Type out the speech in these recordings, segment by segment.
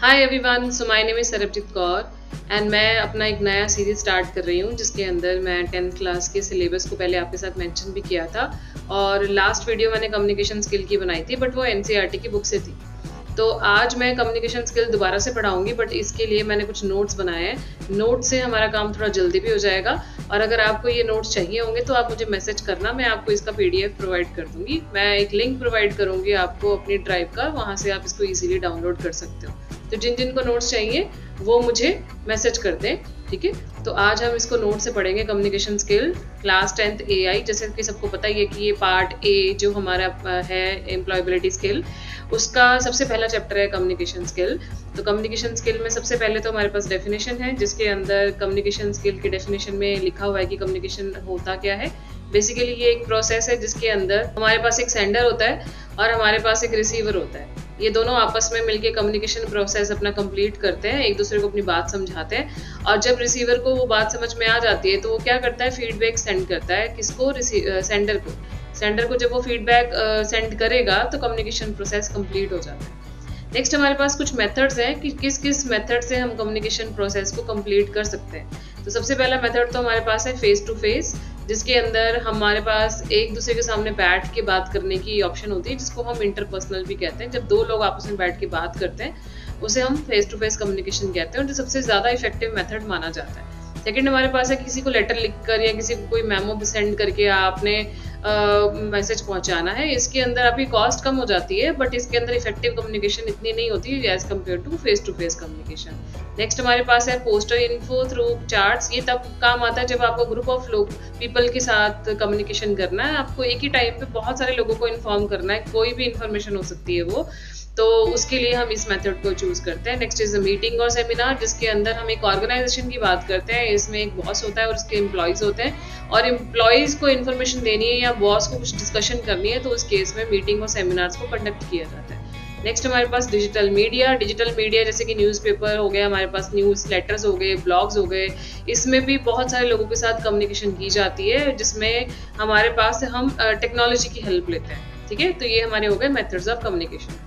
Hi everyone, so my name is Sarabjit Kaur and मैं अपना एक नया सीरीज स्टार्ट कर रही हूँ जिसके अंदर मैं 10th क्लास के सिलेबस को पहले आपके साथ मेंशन भी किया था। और लास्ट वीडियो मैंने कम्युनिकेशन स्किल की बनाई थी, बट वो एनसीईआरटी की बुक से थी। तो आज मैं कम्युनिकेशन स्किल दोबारा से पढ़ाऊंगी, बट इसके लिए मैंने कुछ नोट्स बनाए हैं। नोट से हमारा काम थोड़ा जल्दी भी हो जाएगा। और अगर आपको ये नोट्स चाहिए होंगे तो आप मुझे मैसेज करना, मैं आपको इसका पीडीएफ प्रोवाइड कर दूंगी। मैं एक लिंक प्रोवाइड करूंगी आपको अपनी ड्राइव का, वहाँ से आप इसको ईजिली डाउनलोड कर सकते हो। तो जिन जिन को नोट्स चाहिए वो मुझे मैसेज कर दें, ठीक है। तो आज हम इसको नोट से पढ़ेंगे, communication skill class 10th AI. जैसे कि सबको पता ही है कि ये पार्ट ए जो हमारा है एम्प्लॉयबिलिटी स्किल, उसका सबसे पहला चैप्टर है कम्युनिकेशन स्किल। तो कम्युनिकेशन स्किल में सबसे पहले तो हमारे पास डेफिनेशन है, जिसके अंदर कम्युनिकेशन स्किल की डेफिनेशन में लिखा हुआ है कि कम्युनिकेशन होता क्या है। बेसिकली ये एक प्रोसेस है जिसके अंदर हमारे पास एक सेंडर होता है और हमारे पास एक रिसीवर होता है। ये दोनों आपस में मिलकर कम्युनिकेशन प्रोसेस अपना कंप्लीट करते हैं, एक दूसरे को अपनी बात समझाते हैं। और जब रिसीवर को वो बात समझ में आ जाती है तो वो क्या करता है, फीडबैक सेंड करता है। किसको? सेंडर को। सेंडर को जब वो फीडबैक सेंड करेगा तो कम्युनिकेशन प्रोसेस कंप्लीट हो जाता है। नेक्स्ट हमारे पास कुछ मेथड्स हैं कि किस किस मेथड से हम कम्युनिकेशन प्रोसेस को कंप्लीट कर सकते हैं। तो सबसे पहला मेथड तो हमारे पास है फेस टू फेस, जिसके अंदर हमारे पास एक दूसरे के सामने बैठ के बात करने की ऑप्शन होती है, जिसको हम इंटरपर्सनल भी कहते हैं। जब दो लोग आपस में बैठ के बात करते हैं उसे हम फेस टू फेस कम्युनिकेशन कहते हैं, और जो सबसे ज़्यादा इफेक्टिव मेथड माना जाता है। सेकंड हमारे पास है किसी को लेटर लिखकर या किसी को कोई मेमो सेंड करके आपने मैसेज पहुंचाना है। इसके अंदर आपकी कॉस्ट कम हो जाती है, बट इसके अंदर इफेक्टिव कम्युनिकेशन इतनी नहीं होती as compare to face communication. Next हमारे पास है पोस्टर इन्फो थ्रू चार्ट्स। ये तब काम आता है जब आपको ग्रुप ऑफ लोग पीपल के साथ कम्युनिकेशन करना है। आपको एक ही टाइम पे बहुत सारे लोगों को इन्फॉर्म करना है, कोई भी इन्फॉर्मेशन हो सकती है वो, तो उसके लिए हम इस मेथड को चूज करते हैं। नेक्स्ट इज मीटिंग और सेमिनार, जिसके अंदर हम एक ऑर्गेनाइजेशन की बात करते हैं। इसमें एक बॉस होता है और उसके एम्प्लॉयज होते हैं, और एम्प्लॉयज को इन्फॉर्मेशन देनी है या बॉस को कुछ डिस्कशन करनी है तो उस केस में मीटिंग और सेमिनार्स को कंडक्ट किया जाता है। नेक्स्ट हमारे पास डिजिटल मीडिया। डिजिटल मीडिया जैसे कि न्यूज़पेपर हो गया, हमारे पास न्यूज़ लेटर्स हो गए, ब्लॉग्स हो गए। इसमें भी बहुत सारे लोगों के साथ कम्युनिकेशन की जाती है, जिसमें हमारे पास हम टेक्नोलॉजी की हेल्प लेते हैं, ठीक है। तो ये हमारे हो गए मेथड्स ऑफ कम्युनिकेशन।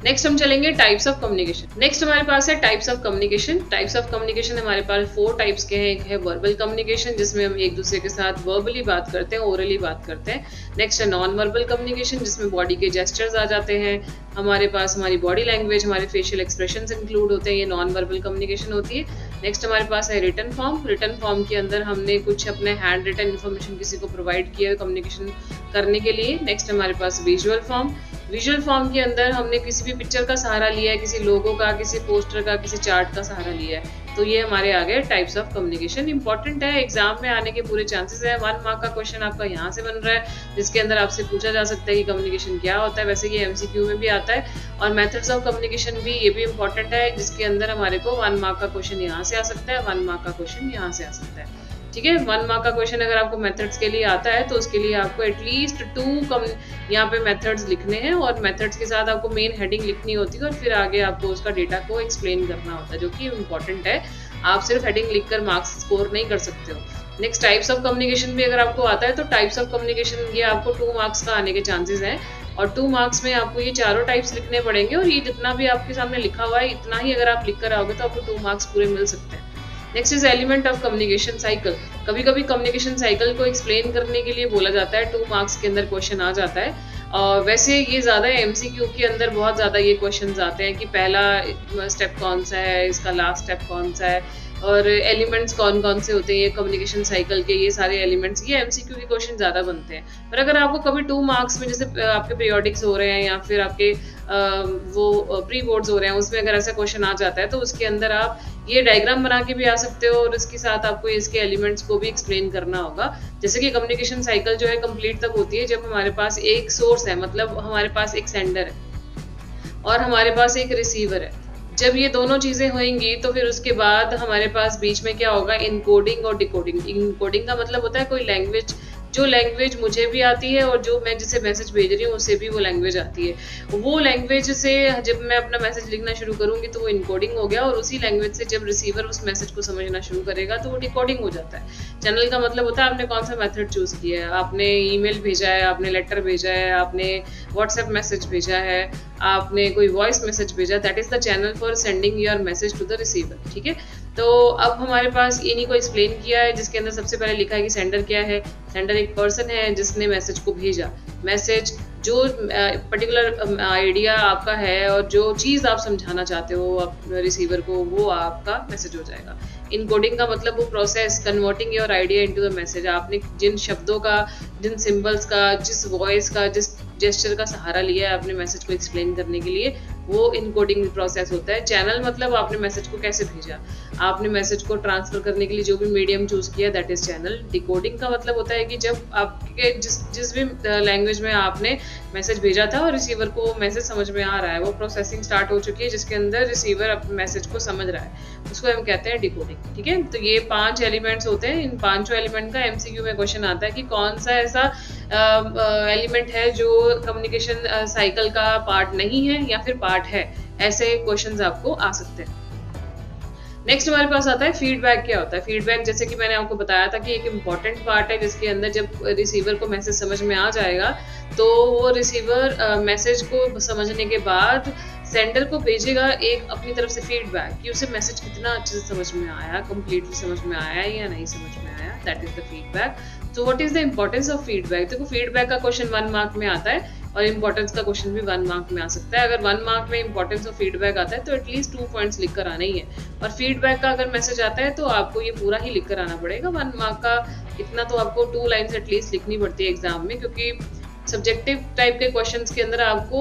नेक्स्ट हम चलेंगे टाइप्स ऑफ कम्युनिकेशन। नेक्स्ट हमारे पास है types of communication. Types of communication हमारे पास 4 टाइप्स के हैं। एक है वर्बल कम्युनिकेशन, जिसमें हम एक दूसरे के साथ वर्बली बात करते हैं, ओरली बात करते हैं। नेक्स्ट है नॉन वर्बल कम्युनिकेशन, जिसमें बॉडी के जेस्चर्स आ जाते हैं। हमारे पास हमारी बॉडी लैंग्वेज, हमारे फेशियल एक्सप्रेशंस इंक्लूड होते हैं, ये नॉन वर्बल कम्युनिकेशन होती है। नेक्स्ट हमारे पास है रिटन फॉर्म। रिटन फॉर्म के अंदर हमने कुछ अपने हैंड रिटन इन्फॉर्मेशन किसी को प्रोवाइड किया है कम्युनिकेशन करने के लिए। नेक्स्ट हमारे पास विजुअल फॉर्म। विजुअल फॉर्म के अंदर हमने किसी भी पिक्चर का सहारा लिया है, किसी लोगो का, किसी पोस्टर का, किसी चार्ट का सहारा लिया है। तो ये हमारे आ गए टाइप्स ऑफ कम्युनिकेशन। इंपॉर्टेंट है, एग्जाम में आने के पूरे चांसेस है। 1 मार्क का क्वेश्चन आपका यहाँ से बन रहा है, जिसके अंदर आपसे पूछा जा सकता है कि कम्युनिकेशन क्या होता है। वैसे ये एमसीक्यू में भी आता है। और मेथड्स ऑफ कम्युनिकेशन भी, ये भी इंपॉर्टेंट है, जिसके अंदर हमारे को 1 मार्क का क्वेश्चन यहाँ से आ सकता है, 1 मार्क का क्वेश्चन यहाँ से आ सकता है, ठीक है। 1 मार्क का क्वेश्चन अगर आपको मेथड्स के लिए आता है तो उसके लिए आपको एटलीस्ट 2 यहाँ पे मेथड्स लिखने हैं, और मेथड्स के साथ आपको मेन हेडिंग लिखनी होती है, और फिर आगे आपको उसका डेटा को एक्सप्लेन करना होता है, जो कि इम्पॉर्टेंट है। आप सिर्फ हेडिंग लिखकर मार्क्स स्कोर नहीं कर सकते हो। नेक्स्ट टाइप्स ऑफ कम्युनिकेशन भी अगर आपको आता है तो टाइप्स ऑफ कम्युनिकेशन ये आपको 2 मार्क्स का आने के चांसेस हैं, और 2 मार्क्स में आपको ये चारों टाइप्स लिखने पड़ेंगे। और ये जितना भी आपके सामने लिखा हुआ है इतना ही अगर आप लिख कर आओगे तो आपको 2 मार्क्स पूरे मिल सकते हैं। Next is element of communication cycle. कभी कभी कम्युनिकेशन साइकिल को एक्सप्लेन करने के लिए बोला जाता है, 2 मार्क्स के अंदर क्वेश्चन आ जाता है। वैसे ये ज़्यादा एमसीक्यू के अंदर बहुत ज़्यादा ये क्वेश्चन आते हैं कि पहला स्टेप कौन सा है, इसका लास्ट स्टेप कौन सा है, और एलिमेंट्स कौन कौन से होते हैं ये कम्युनिकेशन साइकिल के, ये सारे एलिमेंट्स, ये एमसीक्यू के क्वेश्चन ज़्यादा बनते हैं। पर अगर आपको कभी 2 मार्क्स में, जैसे आपके पीरियोडिक्स हो रहे हैं या फिर आपके वो प्री बोर्ड्स हो रहे हैं, उसमें अगर ऐसा क्वेश्चन आ जाता है तो उसके अंदर आप ये डायग्राम बना के भी आ सकते हो, और इसके साथ आपको इसके एलिमेंट्स को भी एक्सप्लेन करना होगा। जैसे कि कम्युनिकेशन साइकिल जो है कंप्लीट तब होती है जब हमारे पास एक सोर्स है, मतलब हमारे पास एक सेंडर है और हमारे पास एक रिसीवर है। जब ये दोनों चीज़ें होंगी तो फिर उसके बाद हमारे पास बीच में क्या होगा, इनकोडिंग और डिकोडिंग। इनकोडिंग का मतलब होता है कोई लैंग्वेज जो लैंग्वेज मुझे भी आती है और जो मैं जिसे मैसेज भेज रही हूँ उसे भी वो लैंग्वेज आती है। वो लैंग्वेज से जब मैं अपना मैसेज लिखना शुरू करूँगी तो वो इनकोडिंग हो गया, और उसी लैंग्वेज से जब रिसीवर उस मैसेज को समझना शुरू करेगा तो वो डिकोडिंग हो जाता है। चैनल का मतलब होता है आपने कौन सा मेथड चूज किया है, आपने ईमेल भेजा है, आपने लेटर भेजा है, आपने व्हाट्सएप मैसेज भेजा है, आपने कोई वॉइस मैसेज भेजा, that is the channel for sending your message to the receiver. ठीक है, तो अब हमारे पास इन्हीं को एक्सप्लेन किया है, जिसके अंदर सबसे पहले लिखा है कि सेंडर क्या है। सेंडर एक पर्सन है जिसने मैसेज को भेजा। मैसेज जो पर्टिकुलर आइडिया आपका है और जो चीज़ आप समझाना चाहते हो रिसीवर को, वो आपका मैसेज हो जाएगा। इनकोडिंग का मतलब वो process converting your idea into the message. आपने जिन शब्दों का, जिन सिंबल्स का, जिस वॉइस का, जिस जेस्चर का सहारा लिया है अपने मैसेज को एक्सप्लेन करने के लिए, वो इनकोडिंग प्रोसेस होता है। चैनल मतलब आपने मैसेज को कैसे भेजा, आपने मैसेज को ट्रांसफर करने के लिए जो भी मीडियम चूज किया, दैट इज चैनल। डिकोडिंग का मतलब होता है कि जब आपके जिस भी लैंग्वेज में आपने मैसेज भेजा था और रिसीवर को मैसेज समझ में आ रहा है, वो प्रोसेसिंग स्टार्ट हो चुकी है जिसके अंदर रिसीवर अपने मैसेज को समझ रहा है, उसको हम कहते हैं डिकोडिंग। ठीक है, तो ये 5 एलिमेंट्स होते हैं। इन 5 एलिमेंट का एमसीक्यू में क्वेश्चन आता है कि कौन सा ऐसा एलिमेंट है जो कम्युनिकेशन साइकिल का पार्ट नहीं है या फिर पार्ट है। ऐसे क्वेश्चंस आपको आ सकते हैं। नेक्स्ट हमारे पास आता है फीडबैक। क्या होता है फीडबैक? जैसे कि मैंने आपको बताया था कि एक इम्पॉर्टेंट पार्ट है जिसके अंदर जब रिसीवर को मैसेज समझ में आ जाएगा तो वो रिसीवर मैसेज को समझने के बाद सेंडर को भेजेगा एक अपनी तरफ से फीडबैक कि उसे मैसेज कितना अच्छे से समझ में आया, कंप्लीटली समझ में आया या नहीं समझ में आया। That is the feedback. तो what is the importance of feedback? देखो, फीडबैक का क्वेश्चन 1 मार्क में आता है और इम्पोर्टेंस का क्वेश्चन भी 1 मार्क में आ सकता है। अगर 1 मार्क में इम्पोर्टेंस ऑफ फीडबैक आता है तो एटलीस्ट 2 पॉइंट्स लिख कर आना ही है, और फीडबैक का अगर मैसेज आता है तो आपको ये पूरा ही लिख कर आना पड़ेगा। 1 मार्क का इतना तो आपको 2 लाइन्स एटलीस्ट लिखनी पड़ती है एग्जाम में, क्योंकि सब्जेक्टिव टाइप के क्वेश्चंस के अंदर आपको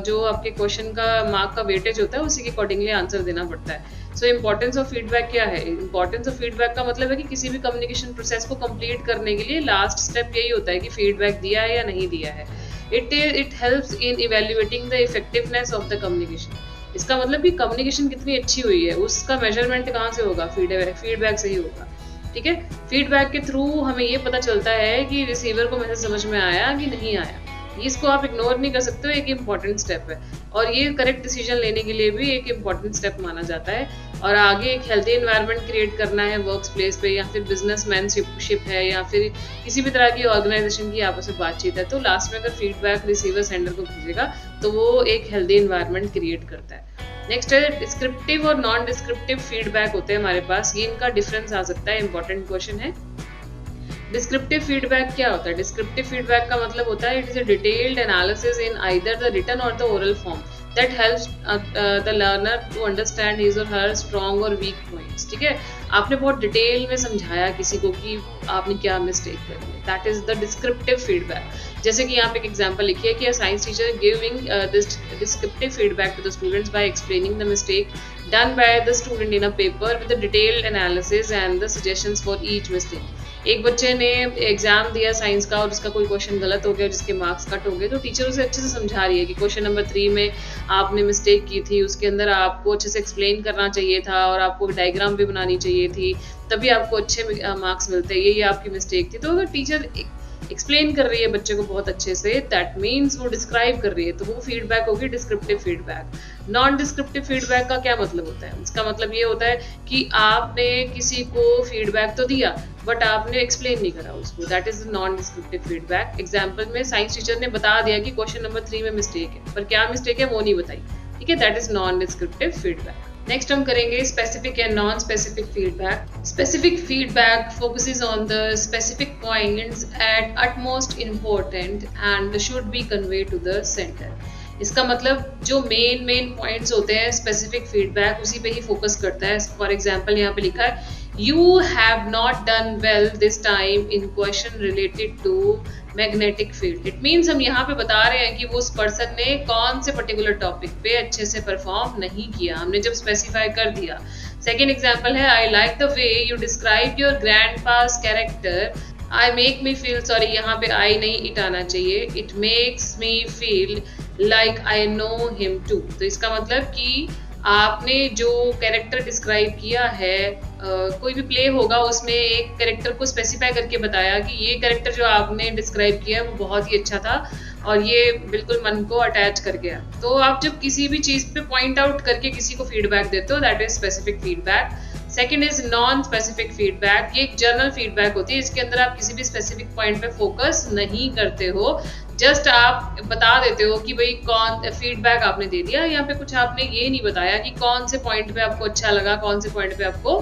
जो आपके क्वेश्चन का मार्क का वेटेज होता है उसी के अकॉर्डिंगली आंसर देना पड़ता है। सो इम्पोर्टेंस ऑफ फीडबैक क्या है? इम्पोर्टेंस ऑफ फीडबैक का मतलब है कि किसी भी कम्युनिकेशन प्रोसेस को कंप्लीट करने के लिए लास्ट स्टेप यही होता है कि फीडबैक दिया है या नहीं दिया है। It helps in evaluating the effectiveness of the communication. इसका मतलब कि कम्युनिकेशन कितनी अच्छी हुई है उसका मेजरमेंट कहाँ से होगा? फीडबैक से ही होगा। ठीक है, फीडबैक के थ्रू हमें ये पता चलता है कि रिसीवर को मैसेज समझ में आया कि नहीं आया। इसको आप इग्नोर नहीं कर सकते हो, एक इम्पॉर्टेंट स्टेप है, और ये करेक्ट डिसीजन लेने के लिए भी एक इम्पॉर्टेंट स्टेप माना जाता है। और आगे एक हेल्थी एनवायरनमेंट क्रिएट करना है वर्क प्लेस पे, या फिर बिजनेसमैनशिप है, या फिर किसी भी तरह की ऑर्गेनाइजेशन की आपस में बातचीत है, तो लास्ट में अगर फीडबैक रिसीवर सेंडर को भेजेगा तो वो एक हेल्थी एनवायरनमेंट क्रिएट करता है। नेक्स्ट है डिस्क्रिप्टिव और नॉन डिस्क्रिप्टिव फीडबैक होते हैं हमारे पास। ये इनका डिफरेंस आ सकता है, इंपॉर्टेंट क्वेश्चन है। डिस्क्रिप्टिव फीडबैक क्या होता है? डिस्क्रिप्टिव फीडबैक का मतलब होता है it is a detailed analysis in either the written or the oral form that helps the learner to understand his or her strong or weak points। ठीक है, आपने बहुत डिटेल में समझाया किसी को कि आपने क्या मिस्टेक करी है, that is the descriptive feedback. जैसे कि यहाँ पे एक एग्जांपल लिखी है कि a science teacher giving this descriptive feedback to the students by explaining the mistake done by the student in a paper with a detailed analysis and the suggestions for each mistake। एक बच्चे ने exam दिया science का और उसका कोई question गलत हो गया जिसके मार्क्स कट हो गए, तो टीचर उसे अच्छे से समझा रही है कि क्वेश्चन नंबर 3 में आपने मिस्टेक की थी, उसके अंदर आपको अच्छे से एक्सप्लेन करना चाहिए था और आपको डायग्राम भी बनानी चाहिए थी, तभी आपको अच्छे मार्क्स मिलते हैं, ये आपकी मिस्टेक थी। तो अगर टीचर एक्सप्लेन कर रही है बच्चे को बहुत अच्छे से, दैट मीन्स वो डिस्क्राइब कर रही है, तो वो फीडबैक होगी descriptive feedback. Non descriptive feedback का क्या मतलब होता है? इसका मतलब ये होता है कि आपने किसी को फीडबैक तो दिया बट आपने एक्सप्लेन नहीं करा उसको, that is non descriptive feedback. Example में साइंस टीचर ने बता दिया कि क्वेश्चन नंबर 3 में मिस्टेक है, पर क्या मिस्टेक है वो नहीं बताई। ठीक है, that is non descriptive feedback. Next हम करेंगे specific and non specific feedback. Specific feedback focuses on the specific points at utmost important and should be convey to the center. इसका मतलब जो मेन पॉइंट्स होते हैं स्पेसिफिक फीडबैक उसी पे ही focus करता है। फॉर एग्जाम्पल यहाँ पे लिखा है You have not done well this time in question related to magnetic field। It means हम यहाँ पे बता रहे हैं कि वो उस पर्सन ने कौन से पर्टिकुलर टॉपिक पे अच्छे से परफॉर्म नहीं किया, हमने जब स्पेसिफाई कर दिया। सेकेंड एग्जाम्पल है I like the way you described your grandpa's character। I make me feel, sorry यहाँ पे I नहीं it आना चाहिए, it makes me feel like I know him too। तो इसका मतलब कि आपने जो कैरेक्टर डिस्क्राइब किया है, कोई भी प्ले होगा उसमें एक कैरेक्टर को स्पेसिफाई करके बताया कि ये कैरेक्टर जो आपने डिस्क्राइब किया है वो बहुत ही अच्छा था और ये बिल्कुल मन को अटैच कर गया। तो आप जब किसी भी चीज़ पे पॉइंट आउट करके किसी को फीडबैक देते हो, that is specific feedback. Second is non specific feedback. ये एक जनरल फीडबैक होती है, इसके अंदर आप किसी भी स्पेसिफिक पॉइंट पे फोकस नहीं करते हो, जस्ट आप बता देते हो कि भाई कौन फीडबैक आपने दे दिया, यहाँ पे कुछ आपने ये नहीं बताया कि कौन से पॉइंट पे आपको अच्छा लगा, कौन से पॉइंट पे आपको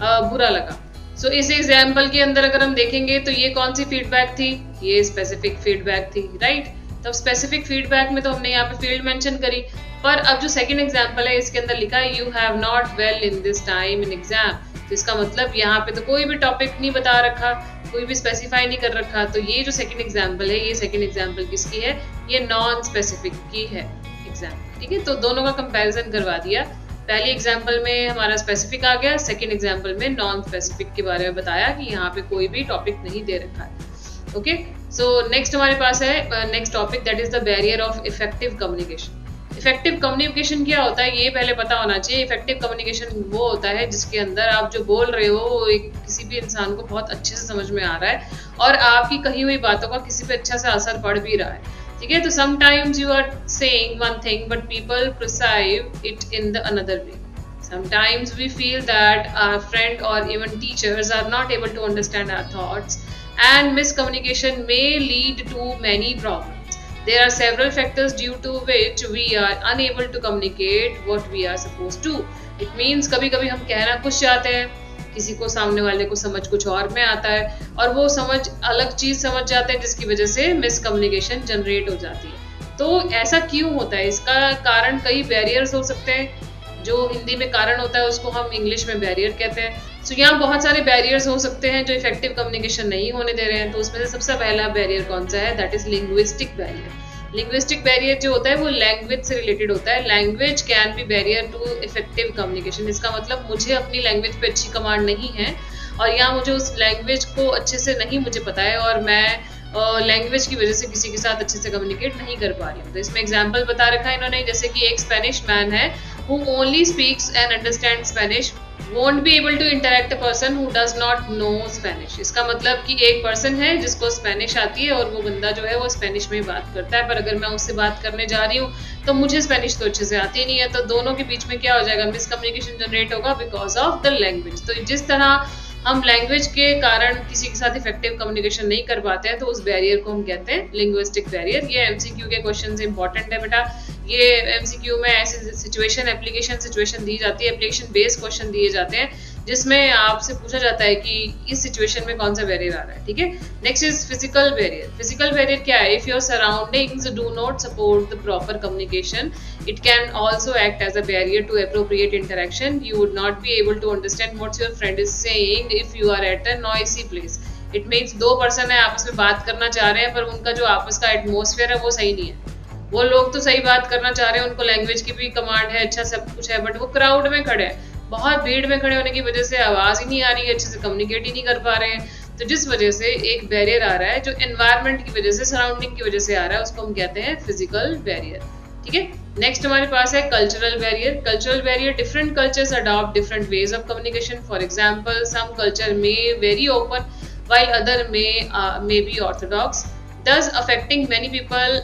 बुरा लगा। सो इस एग्जाम्पल के अंदर अगर हम देखेंगे तो ये कौन सी फीडबैक थी, ये स्पेसिफिक फीडबैक थी, राइट। तो स्पेसिफिक फीडबैक में तो हमने यहाँ पे फील्ड मेंशन करी, पर अब जो सेकंड एग्जाम्पल है इसके अंदर लिखा है you have not well in this time in exam. तो इसका मतलब यहाँ पे तो कोई भी टॉपिक नहीं बता रखा, कोई भी स्पेसिफाई नहीं कर रखा। तो ये जो सेकंड एग्जाम्पल है, ये सेकंड एग्जाम्पल किसकी है, ये नॉन स्पेसिफिक की है एग्जाम्पल, ठीक है। तो दोनों का कंपैरिजन करवा दिया। पहली एग्जाम्पल में हमारा स्पेसिफिक आ गया, सेकंड एग्जाम्पल में नॉन स्पेसिफिक के बारे में बताया कि यहाँ पे कोई भी टॉपिक नहीं दे रखा है। ओके, सो नेक्स्ट हमारे पास है next topic, that is the barrier of effective communication. Effective communication क्या होता है ये पहले पता होना चाहिए। इफेक्टिव कम्युनिकेशन वो होता है जिसके अंदर आप जो बोल रहे हो वो एक किसी भी इंसान को बहुत अच्छे से समझ में आ रहा है और आपकी कही हुई बातों का किसी पे अच्छा सा असर पड़ भी रहा है, ठीक है। तो sometimes you are saying one thing but people perceive it in the another way. Sometimes we feel that our friend or even teachers are not able to understand our thoughts, and miscommunication may lead to many problems. There are several factors due to which we are unable to communicate what we are supposed to. It means कभी कभी हम कहना कुछ चाहते हैं, किसी को सामने वाले को समझ कुछ और में आता है और वो समझ अलग चीज समझ जाते हैं, जिसकी वजह से मिसकम्युनिकेशन जनरेट हो जाती है। तो ऐसा क्यों होता है, इसका कारण कई बैरियर्स हो सकते हैं। जो हिंदी में कारण होता है उसको हम इंग्लिश में बैरियर कहते हैं। सो यहाँ बहुत सारे बैरियर्स हो सकते हैं जो इफेक्टिव कम्युनिकेशन नहीं होने दे रहे हैं। तो उसमें से सबसे पहला बैरियर कौन सा है, that is linguistic barrier. Linguistic barrier जो होता है वो लैंग्वेज से रिलेटेड होता है। Language can be barrier to effective communication. इसका मतलब मुझे अपनी लैंग्वेज पे अच्छी कमांड नहीं है और यहाँ मुझे उस लैंग्वेज को अच्छे से नहीं मुझे पता है और मैं लैंग्वेज की वजह से किसी के साथ अच्छे से कम्युनिकेट नहीं कर पा रही हूँ। तो इसमें एग्जाम्पल बता रखा है इन्होंने, जैसे कि एक स्पेनिश मैन है who only speaks and understands Spanish won't be able to interact a person who does not know Spanish। इसका मतलब कि एक पर्सन है जिसको स्पेनिश आती है और वो बंदा जो है वो स्पेनिश में बात करता है, पर अगर मैं उससे बात करने जा रही हूँ तो मुझे स्पेनिश तो अच्छे से आती नहीं है। तो दोनों के बीच में क्या हो जाएगा, मिसकम्युनिकेशन जनरेट होगा बिकॉज ऑफ द लैंग्वेज। तो जिस तरह हम लैंग्वेज के कारण किसी के साथ इफेक्टिव कम्युनिकेशन नहीं कर पाते हैं तो उस बैरियर को हम कहते हैं लिंग्विस्टिक बैरियर। ये एमसीक्यू के क्वेश्चन इंपॉर्टेंट है बेटा। ये एमसीक्यू में ऐसी सिचुएशन एप्लीकेशन सिचुएशन दी जाती है, एप्लीकेशन बेस्ड क्वेश्चन दिए जाते हैं जिसमें आपसे पूछा जाता है कि इस सिचुएशन में कौन सा बैरियर आ रहा है, ठीक है। Next is physical barrier. Physical barrier क्या है, if your surroundings do not support the proper communication it can also act as a barrier to appropriate interaction. You would not be able to understand what your friend is saying if you are at a noisy place. It means दो person है आपस में बात करना चाह रहे हैं पर उनका जो आपस का एटमोसफेयर है वो सही नहीं है। वो लोग तो सही बात करना चाह रहे हैं, उनको लैंग्वेज की भी कमांड है, अच्छा सब कुछ है, बट वो क्राउड में खड़े हैं, बहुत भीड़ में खड़े होने की वजह से आवाज ही नहीं आ रही है, अच्छे से कम्युनिकेट ही नहीं कर पा रहे हैं। तो जिस वजह से एक बैरियर आ रहा है जो एनवायरनमेंट की वजह से, सराउंडिंग की वजह से आ रहा है, उसको हम कहते हैं फिजिकल बैरियर, ठीक है। नेक्स्ट हमारे पास है cultural barrier. Cultural barrier, different cultures adopt different ways of communication. For example, some culture में very open while other may be orthodox, thus affecting many people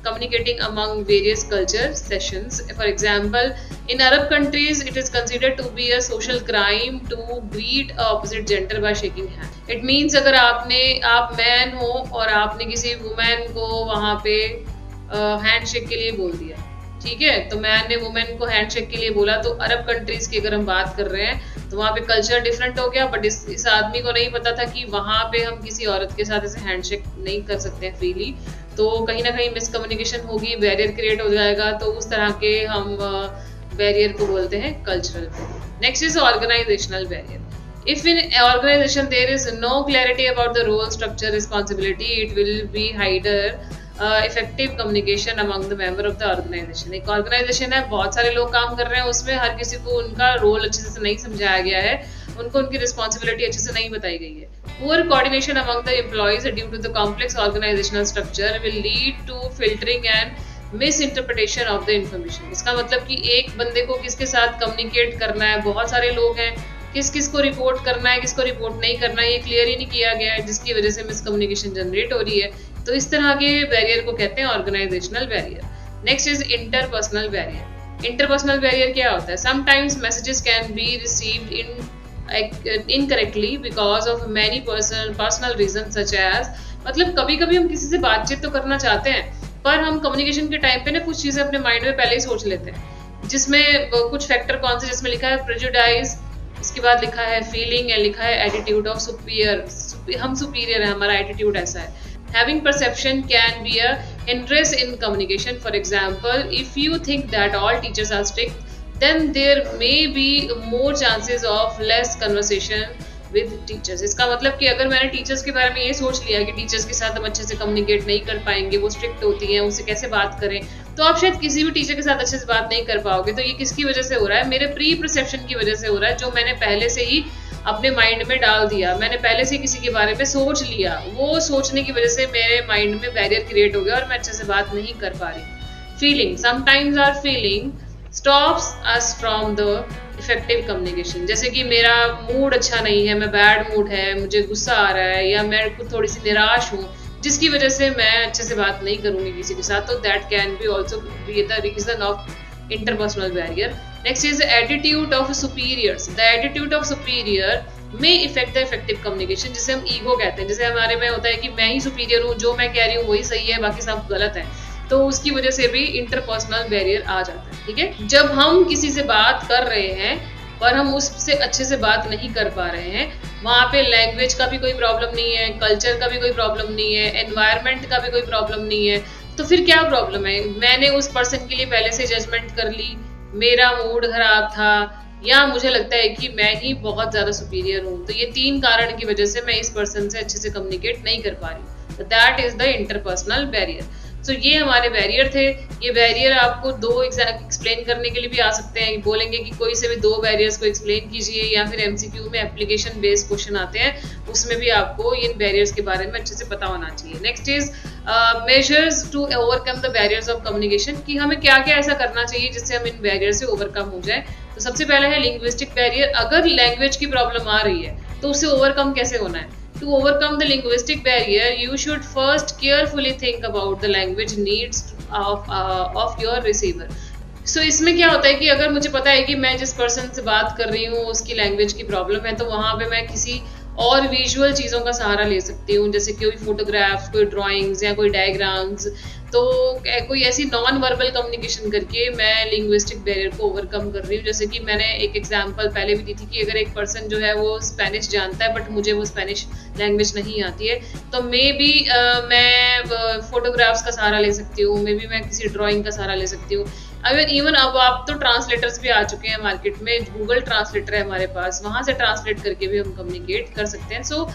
communicating among various culture sessions. For example, in Arab countries it is considered to be a social crime to greet opposite gender by shaking hand. It means अगर आप man हो और आपने किसी women को वहाँ पे handshake के लिए बोल दिया, ठीक है, तो मैंने वुमेन को हैंडशेक के लिए बोला, तो अरब कंट्रीज की अगर हम बात कर रहे हैं तो वहाँ पे कल्चर डिफरेंट हो गया, बट इस आदमी को नहीं पता था कि वहाँ पे हम किसी औरत के साथ ऐसे हैंडशेक नहीं कर सकते हैं फ्रीली। तो कहीं ना कहीं मिसकम्युनिकेशन होगी, बैरियर क्रिएट हो जाएगा। तो उस तरह के हम बैरियर को बोलते हैं cultural. Next is organisational barrier. If in organization there is no clarity about the role, structure, responsibility, it will be hinder effective communication among the member of the organization. एक ऑर्गेनाइजेशन है, बहुत सारे लोग काम कर रहे हैं, उसमें हर किसी को उनका रोल अच्छे से नहीं समझाया गया है, उनको उनकी रिस्पॉन्सिबिलिटी अच्छे से नहीं बताई गई है। Poor coordination among the employees due to the complex organizational structure will lead to filtering and misinterpretation of the information. इसका मतलब कि एक बंदे को किसके साथ कम्युनिकेट करना है, बहुत सारे लोग हैं, किस किस को रिपोर्ट करना है, किसको रिपोर्ट नहीं करना है, ये क्लियर ही नहीं किया गया है, जिसकी वजह से मिसकम्युनिकेशन जनरेट हो रही है। तो इस तरह के बैरियर को कहते हैं organizational barrier. Next is interpersonal barrier. Interpersonal barrier क्या होता है? Sometimes messages can be received incorrectly because of many personal reason such as, मतलब कभी कभी हम किसी से बातचीत तो करना चाहते हैं पर हम कम्युनिकेशन के टाइम पे ना कुछ चीजें अपने माइंड में पहले ही सोच लेते हैं, जिसमें कुछ फैक्टर कौन से, जिसमें लिखा है प्रेजुडाइज, इसके बाद लिखा है फीलिंग एंड लिखा है एटीट्यूड ऑफ सुपीरियर, हम सुपीरियर है, हमारा एटीट्यूड ऐसा है। Having perception can be a hindrance in communication. For example, if you think that all teachers are strict, then there may be more chances of less conversation with teachers. इसका मतलब कि अगर मैंने teachers के बारे में ये सोच लिया कि टीचर्स के साथ हम अच्छे से कम्युनिकेट नहीं कर पाएंगे, वो स्ट्रिक्ट होती हैं, उनसे कैसे बात करें, तो आप शायद किसी भी टीचर के साथ अच्छे से बात नहीं कर पाओगे। तो ये किसकी वजह से हो रहा है? मेरे प्री परसेप्शन की वजह से हो रहा है, जो मैंने पहले से ही अपने माइंड में डाल दिया, मैंने पहले से किसी के बारे में सोच लिया, वो सोचने की वजह से मेरे माइंड में बैरियर क्रिएट हो गया और मैं अच्छे से बात नहीं कर पा रही। Feeling, sometimes our feeling stops us from the effective communication. जैसे कि मेरा मूड अच्छा नहीं है, मैं बैड मूड है, मुझे गुस्सा आ रहा है, या मैं थोड़ी सी निराश हूँ, जिसकी वजह से मैं अच्छे से बात नहीं करूंगी किसी के साथ, तो that can be also be the reason of interpersonal barrier. Next is attitude of superiors. The attitude of superior may affect the effective communication, जिसे हम ईगो कहते हैं। जैसे हमारे में होता है कि मैं ही सुपीरियर हूँ, जो मैं कह रही हूँ वही सही है, बाकी सब गलत है, तो उसकी वजह से भी इंटरपर्सनल बैरियर आ जाता है। ठीक है, जब हम किसी से बात कर रहे हैं पर हम उससे अच्छे से बात नहीं कर पा रहे हैं, वहाँ पे लैंग्वेज का भी कोई प्रॉब्लम नहीं है, कल्चर का भी कोई प्रॉब्लम नहीं है, एनवायरनमेंट का भी कोई प्रॉब्लम नहीं है, तो फिर क्या प्रॉब्लम है? मैंने उस पर्सन के लिए पहले से जजमेंट कर ली, मेरा मूड खराब था, या मुझे लगता है कि मैं ही बहुत ज्यादा सुपीरियर हूँ, तो ये तीन कारण की वजह से मैं इस पर्सन से अच्छे से कम्युनिकेट नहीं कर पा रही। तो that is the interpersonal barrier. So ये हमारे बैरियर थे। ये बैरियर आपको दो एक्सप्लेन करने के लिए भी आ सकते हैं, बोलेंगे कि कोई से भी दो बैरियर्स को एक्सप्लेन कीजिए, या फिर एमसीक्यू में एप्लीकेशन बेस्ड क्वेश्चन आते हैं, उसमें भी आपको इन बैरियर्स के बारे में अच्छे से पता होना चाहिए। Next is measures to overcome the barriers of communication, कि हमें क्या क्या ऐसा करना चाहिए जिससे हम इन बैरियर से ओवरकम हो जाए। तो सबसे पहला है लिंग्विस्टिक बैरियर। अगर लैंग्वेज की प्रॉब्लम आ रही है तो उससे ओवरकम कैसे होना है? To overcome the linguistic barrier, you should first carefully think about the language needs of your receiver. So इसमें क्या होता है कि अगर मुझे पता है कि मैं जिस पर्सन से बात कर रही हूँ उसकी लैंग्वेज की प्रॉब्लम है, तो वहाँ पे मैं किसी और विजुअल चीज़ों का सहारा ले सकती हूँ, जैसे कोई फोटोग्राफ्स, कोई ड्राइंग्स या कोई डायग्राम्स। तो कोई ऐसी नॉन वर्बल कम्युनिकेशन करके मैं लिंग्विस्टिक बैरियर को ओवरकम कर रही हूँ। जैसे कि मैंने एक एग्जांपल पहले भी दी थी कि अगर एक पर्सन जो है वो स्पेनिश जानता है बट मुझे वो स्पेनिश लैंग्वेज नहीं आती है, तो मे बी मैं फोटोग्राफ्स का सहारा ले सकती हूँ, मे बी मैं किसी ड्राइंग का सहारा ले सकती हूँ। अगर इवन अब आप तो ट्रांसलेटर्स भी आ चुके हैं मार्केट में, गूगल ट्रांसलेटर है हमारे पास, वहां से ट्रांसलेट करके भी हम कम्युनिकेट कर सकते हैं। सो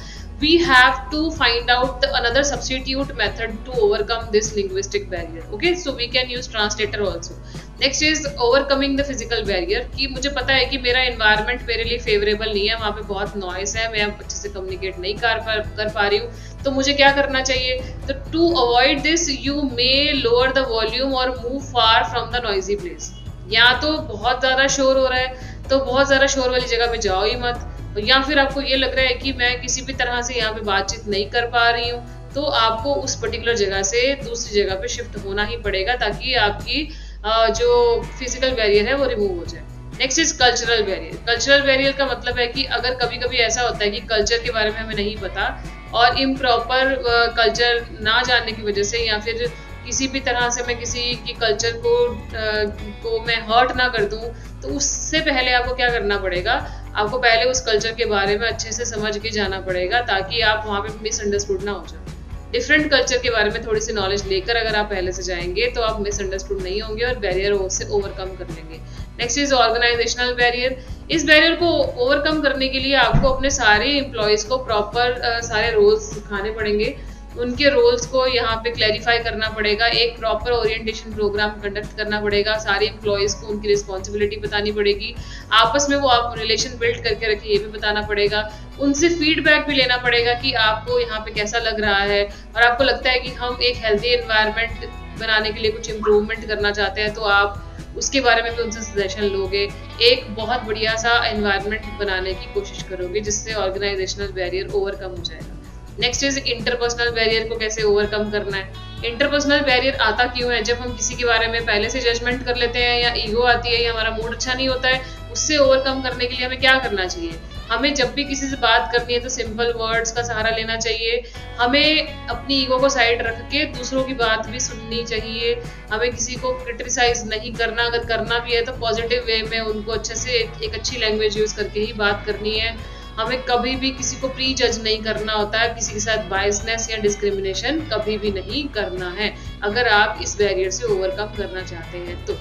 we have to find out another substitute method to overcome this linguistic barrier. Okay, so we can use translator also. Next is overcoming the physical barrier, कि मुझे पता है कि मेरा environment मेरे लिए favorable नहीं है, वहाँ पे बहुत noise है, मैं अच्छे से communicate नहीं कर पा रही हूँ, तो मुझे क्या करना चाहिए? तो to avoid this you may lower the volume or move far from the noisy place. या तो बहुत ज़्यादा शोर हो रहा है तो बहुत ज़्यादा शोर वाली जगह पे जाओ ही मत, या फिर आपको ये लग रहा है कि मैं किसी भी तरह से यहाँ पे बातचीत नहीं कर पा रही हूँ, तो आपको उस पर्टिकुलर जगह से दूसरी जगह पे शिफ्ट होना ही पड़ेगा ताकि आपकी जो फिजिकल बैरियर है वो रिमूव हो जाए। Next is cultural barrier. Cultural barrier का मतलब है कि अगर कभी कभी ऐसा होता है कि कल्चर के बारे में हमें नहीं पता और इम्प्रॉपर कल्चर ना जानने की वजह से, या फिर किसी भी तरह से मैं किसी की कल्चर को मैं हर्ट ना कर दूं, तो उससे पहले आपको क्या करना पड़ेगा? आपको पहले उस कल्चर के बारे में अच्छे से समझ के जाना पड़ेगा ताकि आप वहाँ पे मिसअंडरस्टूड ना हो जाए। डिफरेंट कल्चर के बारे में थोड़ी सी नॉलेज लेकर अगर आप पहले से जाएंगे तो आप मिसअंडरस्टूड नहीं होंगे और बैरियर से ओवरकम कर लेंगे। Next is organisational barrier. इस बैरियर को ओवरकम करने के लिए आपको अपने सारे एम्प्लॉयज को प्रॉपर सारे रोल्स सिखाने पड़ेंगे, उनके रोल्स को यहाँ पे क्लैरिफाई करना पड़ेगा, एक प्रॉपर ओरिएंटेशन प्रोग्राम कंडक्ट करना पड़ेगा, सारे एम्प्लॉयज को उनकी रिस्पॉन्सिबिलिटी बतानी पड़ेगी, आपस में वो आप रिलेशन बिल्ड करके रखें ये भी बताना पड़ेगा, उनसे फीडबैक भी लेना पड़ेगा कि आपको यहाँ पे कैसा लग रहा है और आपको लगता है कि हम एक हेल्दी एनवायरनमेंट बनाने के लिए कुछ इम्प्रूवमेंट करना चाहते हैं तो आप उसके बारे में भी उनसे सजेशन लोगे। एक बहुत बढ़िया सा एनवायरनमेंट बनाने की कोशिश करोगे जिससे ऑर्गेनाइजेशनल बैरियर ओवरकम हो जाएगा। नेक्स्ट इज इंटरपर्सनल बैरियर को कैसे ओवरकम करना है। इंटरपर्सनल बैरियर आता क्यों है? जब हम किसी के बारे में पहले से जजमेंट कर लेते हैं या ईगो आती है या हमारा मूड अच्छा नहीं होता है, उससे ओवरकम करने के लिए हमें क्या करना चाहिए? हमें जब भी किसी से बात करनी है तो सिंपल वर्ड्स का सहारा लेना चाहिए। हमें अपनी ईगो को साइड रख के दूसरों की बात भी सुननी चाहिए। हमें किसी को क्रिटिसाइज नहीं करना, अगर करना भी है तो पॉजिटिव वे में उनको अच्छे से एक अच्छी लैंग्वेज यूज करके ही बात करनी है। हमें कभी भी किसी को प्री जज नहीं करना होता है, किसी के साथ बायसनेस या डिस्क्रिमिनेशन कभी भी नहीं करना है, अगर आप इस बैरियर से ओवरकम करना चाहते हैं तो।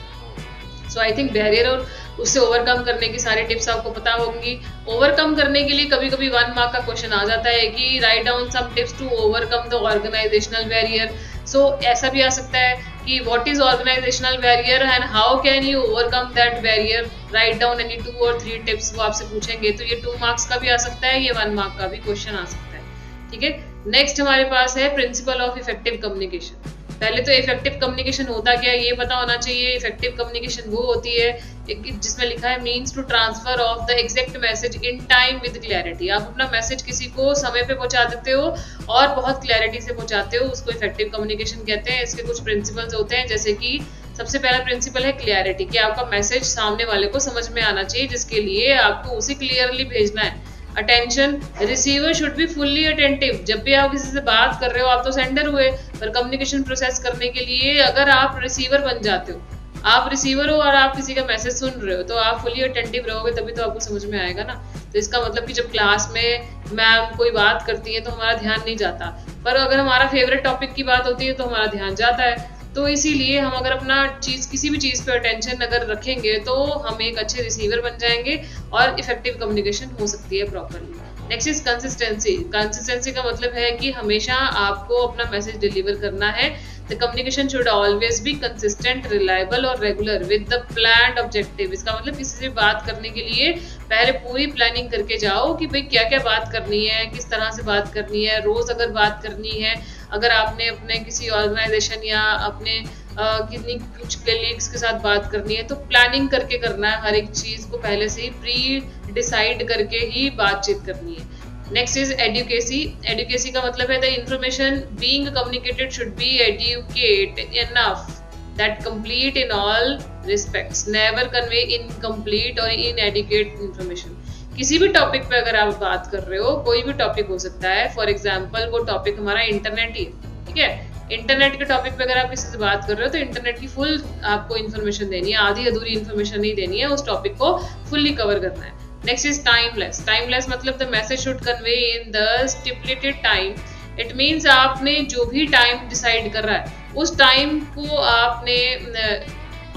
सो आई थिंक बैरियर और उससे ओवरकम करने की सारी टिप्स आपको पता होंगी। ओवरकम करने के लिए कभी कभी 1 मार्क का क्वेश्चन आ जाता है कि write down some tips to overcome the organisational barrier. So ऐसा भी आ सकता है कि what is organisational barrier and how can you overcome that barrier, write down any 2 or 3 tips, वो आपसे पूछेंगे। तो ये 2 मार्क्स का भी आ सकता है, ये 1 मार्क का भी क्वेश्चन आ सकता है। ठीक है, नेक्स्ट हमारे पास है प्रिंसिपल ऑफ इफेक्टिव कम्युनिकेशन। पहले तो इफेक्टिव कम्युनिकेशन होता क्या है ये पता होना चाहिए। इफेक्टिव कम्युनिकेशन वो होती है जिसमें लिखा है means to transfer of the exact message in time with clarity. आप अपना मैसेज किसी को समय पे पहुंचा देते हो और बहुत क्लैरिटी से पहुंचाते हो, उसको इफेक्टिव कम्युनिकेशन कहते हैं। इसके कुछ प्रिंसिपल्स होते हैं, जैसे कि सबसे पहला प्रिंसिपल है क्लैरिटी, कि आपका मैसेज सामने वाले को समझ में आना चाहिए, जिसके लिए आपको उसे क्लियरली भेजना है। Attention, receiver should be fully attentive. जब भी आप किसी से बात कर रहे हो, आप तो सेंडर हुए, पर कम्युनिकेशन प्रोसेस करने के लिए अगर आप रिसीवर बन जाते हो, आप रिसीवर हो और आप किसी का मैसेज सुन रहे हो, तो आप फुली अटेंटिव रहोगे तभी तो आपको समझ में आएगा ना। तो इसका मतलब कि जब क्लास में मैम कोई बात करती है तो हमारा ध्यान नहीं जाता, पर अगर हमारा फेवरेट टॉपिक की बात होती है तो हमारा ध्यान जाता है। तो इसीलिए हम अगर अपना किसी भी चीज़ पे अटेंशन अगर रखेंगे तो हम एक अच्छे रिसीवर बन जाएंगे और इफेक्टिव कम्युनिकेशन हो सकती है properly. Next is consistency. Consistency का मतलब है कि हमेशा आपको अपना मैसेज डिलीवर करना है। The communication should always be consistent, reliable और regular with the planned objective. इसका मतलब किसी से बात करने के लिए पहले पूरी प्लानिंग करके जाओ कि भाई क्या क्या बात करनी है, किस तरह से बात करनी है, रोज अगर बात करनी है, अगर आपने अपने किसी ऑर्गेनाइजेशन या अपने कितनी कुछ कलीग्स के साथ बात करनी है तो प्लानिंग करके करना है। हर एक चीज को पहले से ही प्री डिसाइड करके ही बातचीत करनी है। Next is adequacy. एडुकेसी का मतलब है the information being communicated should be adequate enough that complete in all respects, never convey incomplete और इनएडुकेट इंफॉर्मेशन। किसी भी टॉपिक पे अगर आप बात कर रहे हो, कोई भी टॉपिक हो सकता है, फॉर एग्जाम्पल वो टॉपिक हमारा इंटरनेट ही है, ठीक है। इंटरनेट के टॉपिक पे अगर आप किसी से बात कर रहे हो तो इंटरनेट की फुल आपको इन्फॉर्मेशन देनी है, आधी अधूरी इन्फॉर्मेशन नहीं देनी है, उस टॉपिक को फुल्ली कवर करना है। Next is timeless. टाइमलेस मतलब the message should convey in the stipulated time. It means आपने जो भी टाइम डिसाइड कर रहा है उस टाइम को आपने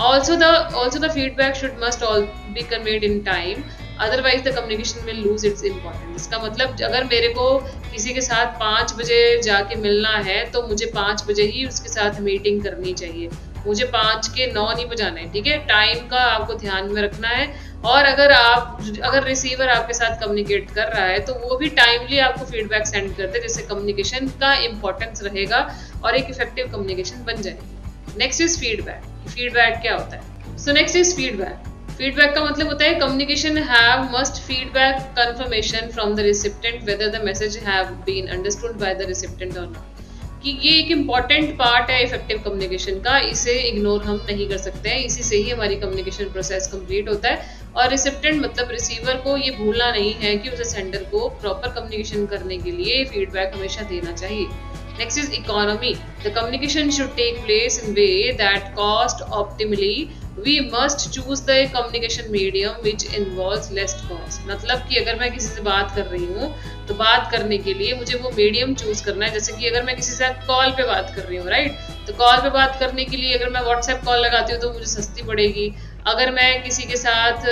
also the feedback should must all be conveyed in time, otherwise the communication will lose its importance। इसका मतलब अगर मेरे को किसी के साथ 5 बजे जाके मिलना है तो मुझे 5 बजे ही उसके साथ मीटिंग करनी चाहिए, मुझे 5 के 9 नहीं बजाना है, ठीक है। टाइम का आपको ध्यान में रखना है। और अगर रिसीवर आपके साथ कम्युनिकेट कर रहा है तो वो भी टाइमली आपको फीडबैक सेंड कर दे, जिससे कम्युनिकेशन का इंपॉर्टेंस रहेगा और एक इफेक्टिव कम्युनिकेशन बन जाएगी। Next is feedback. फीडबैक क्या होता है? So next is feedback. Feedback का मतलब होता है communication have must feedback confirmation from the recipient whether the message have been understood by the recipient और नॉट। कि ये एक इम्पॉर्टेंट पार्ट है इफेक्टिव कम्युनिकेशन का, इसे इग्नोर हम नहीं कर सकते हैं। इसी से ही हमारी कम्युनिकेशन प्रोसेस कंप्लीट होता है। और रिसिप्टेंट मतलब रिसीवर को ये भूलना नहीं है कि उसे सेंडर को प्रॉपर कम्युनिकेशन करने के लिए फीडबैक हमेशा देना चाहिए। Next is economy. The communication should take place in way that cost optimally. We must choose the communication medium which involves less cost. मतलब कि अगर मैं किसी से बात कर रही हूँ तो बात करने के लिए मुझे वो मीडियम चूज करना है। जैसे कि अगर मैं किसी से कॉल पे बात कर रही हूँ, राइट, तो कॉल पे बात करने के लिए अगर मैं व्हाट्सएप कॉल लगाती हूँ तो मुझे सस्ती पड़ेगी। अगर मैं किसी के साथ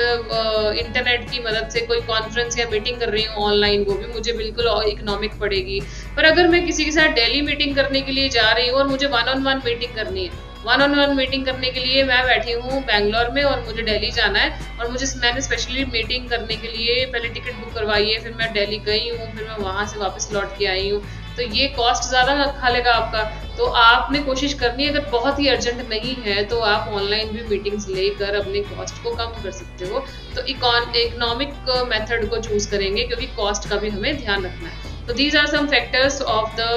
इंटरनेट की मदद से कोई कॉन्फ्रेंस या मीटिंग कर रही हूँ ऑनलाइन, वो भी मुझे बिल्कुल इकोनॉमिक पड़ेगी। पर अगर मैं किसी के साथ डेली मीटिंग करने के लिए जा रही हूँ और मुझे 1-on-1 मीटिंग करनी है, 1-on-1 मीटिंग करने के लिए मैं बैठी हूँ बैंगलोर में और मुझे दिल्ली जाना है और मैंने स्पेशली मीटिंग करने के लिए पहले टिकट बुक करवाई है, फिर मैं दिल्ली गई हूँ, फिर मैं वहाँ से वापस लौट के आई हूँ। तो ये कॉस्ट ज़्यादा खा लेगा आपका। तो आपने कोशिश करनी है, अगर बहुत ही अर्जेंट नहीं है तो आप ऑनलाइन भी मीटिंग्स लेकर अपने कॉस्ट को कम कर सकते हो। तो इकोनॉमिक मेथड को चूज करेंगे, क्योंकि कॉस्ट का भी हमें ध्यान रखना है। तो these are some factors of the,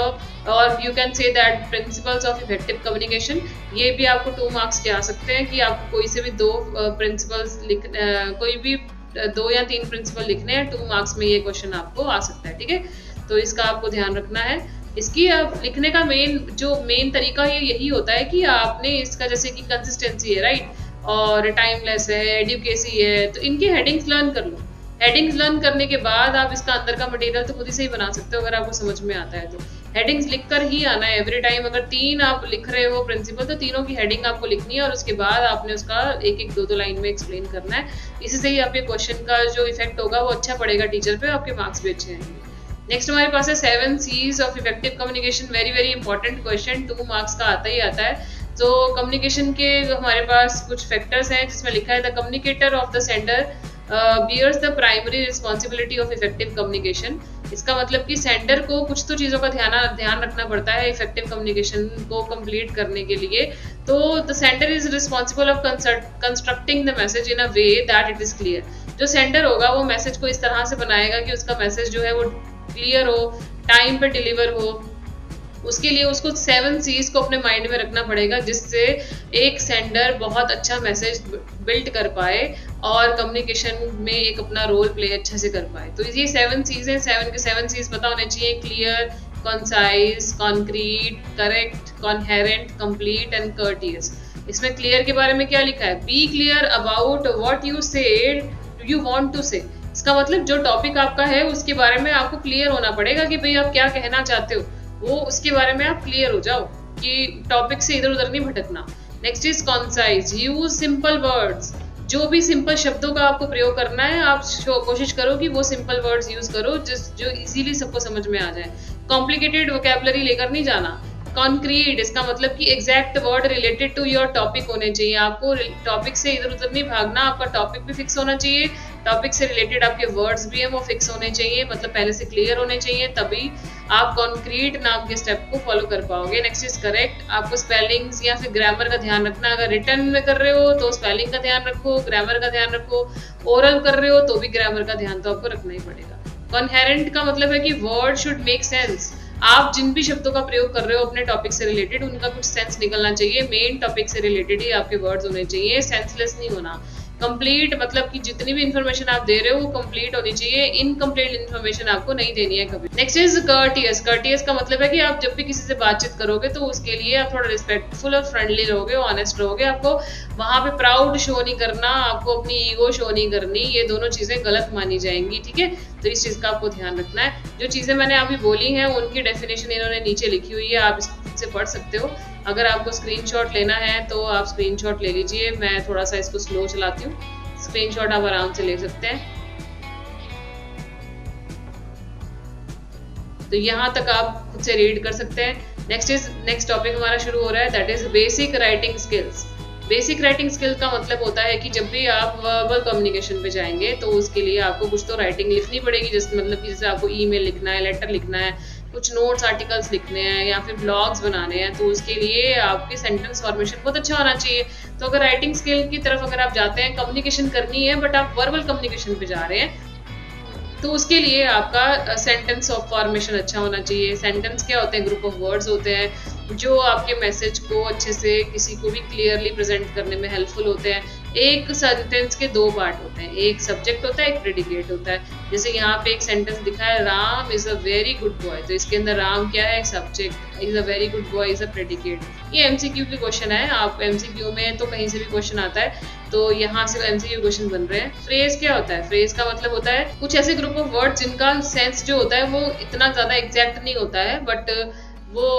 or you can say that principles of effective communication। ये भी आपको 2 मार्क्स के आ सकते हैं कि आपको कोई से भी 2 प्रिंसिपल्स कोई भी 2 या 3 प्रिंसिपल लिखने हैं, 2 मार्क्स में ये क्वेश्चन आपको आ सकता है, ठीक है। तो इसका आपको ध्यान रखना है। इसकी अब लिखने का मेन तरीका ये यही होता है कि आपने इसका, जैसे कि कंसिस्टेंसी है, राइट, और टाइमलेस है, एडुकेसी है, तो इनके हेडिंग्स लर्न कर लो। हेडिंग्स लर्न करने के बाद आप इसका अंदर का मटेरियल तो खुद ही से ही बना सकते हो, अगर आपको समझ में आता है तो। हेडिंग्स लिख कर ही आना है एवरी टाइम। अगर 3 आप लिख रहे हो प्रिंसिपल, तो तीनों की हेडिंग आपको लिखनी है और उसके बाद आपने उसका एक 2 लाइन में एक्सप्लेन करना है। इसी से ही आपके क्वेश्चन का जो इफेक्ट होगा वो अच्छा पड़ेगा टीचर पे, आपके मार्क्स भी अच्छे आएंगे। नेक्स्ट हमारे पास है 7 C's of effective communication. Very very important question, 2 marks का आता ही आता है। तो कम्युनिकेशन के हमारे पास कुछ फैक्टर्स हैं, जिसमें लिखा है the communicator of the sender bears the primary responsibility of effective communication। इसका मतलब कि सेंडर को कुछ तो चीज़ों का ध्यान रखना पड़ता है इफेक्टिव कम्युनिकेशन को कंप्लीट करने के लिए। तो the sender is responsible of constructing the message in a way that it is clear. जो सेंडर होगा वो मैसेज को इस तरह से बनाएगा कि उसका मैसेज जो है वो क्लियर हो, टाइम पे डिलीवर हो। उसके लिए उसको 7 C's को अपने माइंड में रखना पड़ेगा, जिससे एक सेंडर बहुत अच्छा मैसेज बिल्ड कर पाए और कम्युनिकेशन में एक अपना रोल प्ले अच्छा से कर पाए। तो ये 7 C's हैं। 7 के 7 C's पता होने चाहिए, clear, concise, concrete, correct, coherent, complete and courteous. इसमें क्लियर के बारे में क्या लिखा है? Be clear about what you said you want to say. इसका मतलब जो टॉपिक आपका है उसके बारे में आपको क्लियर होना पड़ेगा कि भाई आप क्या कहना चाहते हो, वो उसके बारे में आप क्लियर हो जाओ कि टॉपिक से इधर उधर नहीं भटकना। Next is concise, use simple words. जो भी सिंपल शब्दों का आपको प्रयोग करना है, आप कोशिश करो कि वो सिंपल वर्ड्स यूज करो जो इजीली सबको समझ में आ जाए। कॉम्प्लिकेटेड वोकैबुलरी लेकर नहीं जाना। कॉन्क्रीट, इसका मतलब कि exact word related to your topic होने चाहिए। आपको टॉपिक से इधर उधर नहीं भागना, आपका टॉपिक भी फिक्स होना चाहिए, टॉपिक से रिलेटेड आपके वर्ड्स भी हैं वो फिक्स होने चाहिए, मतलब पहले से क्लियर होने चाहिए, तभी आप कॉन्क्रीट नाम के स्टेप को फॉलो कर पाओगे। नेक्स्ट इज करेक्ट, आपको स्पेलिंग्स या फिर ग्रामर का ध्यान रखना। अगर रिटर्न में कर रहे हो तो स्पेलिंग का ध्यान रखो, ग्रामर का ध्यान रखो, ओरल कर रहे हो तो भी ग्रामर का ध्यान तो आपको रखना ही पड़ेगा। कॉन्हेरेंट का मतलब है कि वर्ड शुड मेक सेंस। आप जिन भी शब्दों का प्रयोग कर रहे हो अपने टॉपिक से रिलेटेड, उनका कुछ सेंस निकलना चाहिए, मेन टॉपिक से रिलेटेड ही आपके वर्ड्स होने चाहिए, सेंसलेस नहीं होना। कंप्लीट मतलब कि जितनी भी इंफॉर्मेशन आप दे रहे हो वो कंप्लीट होनी चाहिए, इनकम्प्लीट इंफॉर्मेशन आपको नहीं देनी है कभी। Next is courteous. कर्टियस का मतलब है कि आप जब भी किसी से बातचीत करोगे तो उसके लिए आप थोड़ा रिस्पेक्टफुल और फ्रेंडली रहोगे, ऑनेस्ट रहोगे। आपको वहां पे प्राउड शो नहीं करना, आपको अपनी ईगो शो नहीं करनी, ये दोनों चीजें गलत मानी जाएंगी, ठीक है। तो इस चीज का आपको ध्यान रखना है। जो चीजें मैंने अभी बोली हैं उनकी डेफिनेशन इन्होंने नीचे लिखी हुई है, आप इससे पढ़ सकते हो। अगर आपको स्क्रीनशॉट लेना है तो आप स्क्रीनशॉट ले लीजिए, मैं थोड़ा सा इसको स्लो चलाती हूँ, स्क्रीनशॉट आप आराम से ले सकते हैं। तो यहाँ तक आप खुद से रीड कर सकते हैं। नेक्स्ट टॉपिक हमारा शुरू हो रहा है, that is basic writing skills. Basic writing skill का मतलब होता है कि जब भी आप वर्बल कम्युनिकेशन पे जाएंगे तो उसके लिए आपको कुछ तो राइटिंग लिखनी पड़ेगी, जिस मतलब कि जैसे आपको ईमेल लिखना है, लेटर लिखना है, कुछ नोट्स आर्टिकल्स लिखने हैं या फिर ब्लॉग्स बनाने हैं, तो उसके लिए आपकी सेंटेंस फॉर्मेशन बहुत अच्छा होना चाहिए। तो अगर राइटिंग स्किल की तरफ अगर आप जाते हैं, कम्युनिकेशन करनी है बट आप वर्बल कम्युनिकेशन पे जा रहे हैं, तो उसके लिए आपका सेंटेंस ऑफ फॉर्मेशन अच्छा होना चाहिए। सेंटेंस क्या होते हैं? ग्रुप ऑफ वर्ड्स होते हैं जो आपके मैसेज को अच्छे से किसी को भी क्लियरली प्रेजेंट करने में हेल्पफुल होते हैं। एक सेंटेंस के 2 पार्ट होते हैं, एक सब्जेक्ट होता है, एक प्रेडिकेट होता है। जैसे यहाँ पे एक सेंटेंस दिखा है, Ram is a very good boy, तो इसके अंदर राम क्या है? Subject, is a very good boy is a predicate. ये एमसीक्यू के क्वेश्चन है, आप एमसीक्यू में तो कहीं से भी क्वेश्चन आता है, तो यहाँ से एमसीक्यू क्वेश्चन बन रहे हैं। फ्रेज क्या होता है? फ्रेज का मतलब होता है कुछ ऐसे ग्रुप ऑफ वर्ड जिनका सेंस जो होता है वो इतना ज्यादा एग्जैक्ट नहीं होता है, बट वो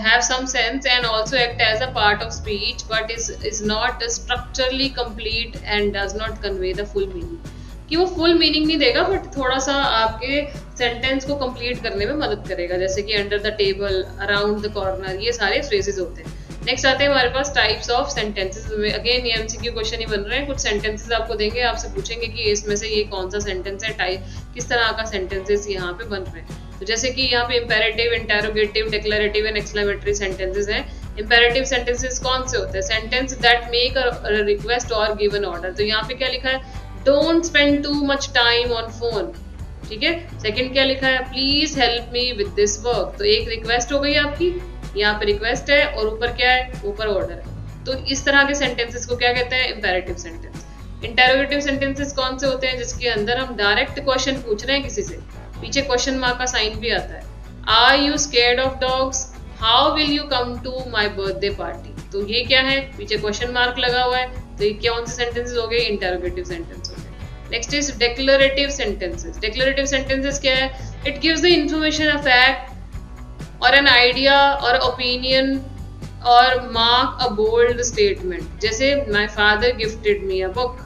have some sense and also act as a part of speech but is not structurally complete and does not convey the full meaning। कि वो फुल मीनिंग नहीं देगा बट थोड़ा सा आपके सेंटेंस को कंप्लीट करने में मदद करेगा, जैसे कि under the table, around the corner, ये सारे फ्रेजेस होते हैं। नेक्स्ट आते हैं हमारे पास टाइप्स ऑफ सेंटेंसेस। अगेन ये एमसीक्यू क्वेश्चन ही बन रहे हैं, कुछ सेंटेंसेस आपको देंगे, आपसे पूछेंगे कि इसमें से ये कौन सा सेंटेंस है, टाइप किस तरह का सेंटेंसेस यहाँ पे बन रहे हैं। तो जैसे कि यहाँ पे imperative, interrogative, declarative and exclamatory sentences हैं। इम्पेरेटिव सेंटेंसेस कौन से होते हैं? Sentence that make a request और गिव एन ऑर्डर। तो यहाँ पे क्या लिखा है? Don't spend too much time on phone. ठीक है। सेकंड क्या लिखा है? Please help me with this work. तो एक रिक्वेस्ट हो गई आपकी, यहाँ पे रिक्वेस्ट है और ऊपर क्या है? ऊपर ऑर्डर है। तो इस तरह के सेंटेंसेस को क्या कहते हैं? Imperative sentence. इंटेरोगेटिव सेंटेंसेस कौन से होते हैं? जिसके अंदर हम डायरेक्ट क्वेश्चन पूछ रहे हैं किसी से, पीछे क्वेश्चन मार्क का साइन भी आता है। Are you scared of dogs? How will you come to my birthday party? तो ये क्या है? पीछे क्वेश्चन मार्क लगा हुआ है। तो ये कौन से सेंटेंसेस हो गए? इंटेरोगेटिव सेंटेंस हो गए। Next is declarative sentences. Declarative sentences क्या है? It gives the information, a fact और एन आइडिया और ओपिनियन और मार्क अ बोल्ड स्टेटमेंट। जैसे my father gifted me a book,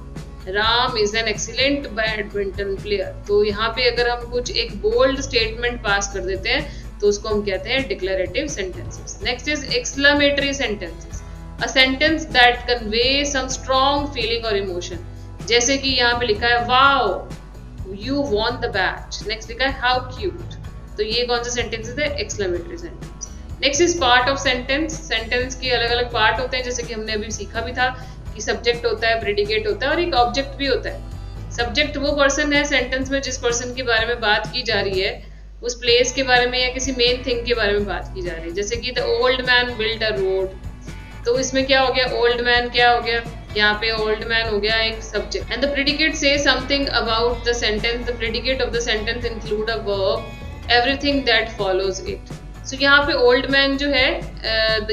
Ram is an excellent badminton player. तो यहाँ पे अगर हम कुछ एक बोल्ड स्टेटमेंट पास कर देते हैं तो उसको हम कहते हैं declarative sentences. Next is exclamatory sentences, a sentence that convey some strong feeling और इमोशन। जैसे कि यहाँ पे लिखा है wow you won the batch. Next लिखा है हाउ क्यूट। तो ये कौन सा सेंटेंसेस है? Exclamatory sentence. Next is part of sentence. Sentence के अलग अलग पार्ट होते हैं, जैसे कि हमने अभी सीखा भी था कि सब्जेक्ट होता है, प्रेडिकेट होता है और एक ऑब्जेक्ट भी होता है। सब्जेक्ट वो पर्सन है सेंटेंस में जिस पर्सन के बारे में बात की जा रही है, उस प्लेस के बारे में या किसी मेन थिंग के बारे में बात की जा रही है। जैसे कि the old man build a road, तो इसमें क्या हो गया? ओल्ड मैन क्या हो गया? यहाँ पे ओल्ड मैन हो गया एक subject. And the predicate say something about the sentence. The predicate of the sentence include a verb, everything that follows it. So यहाँ पे ओल्ड मैन जो है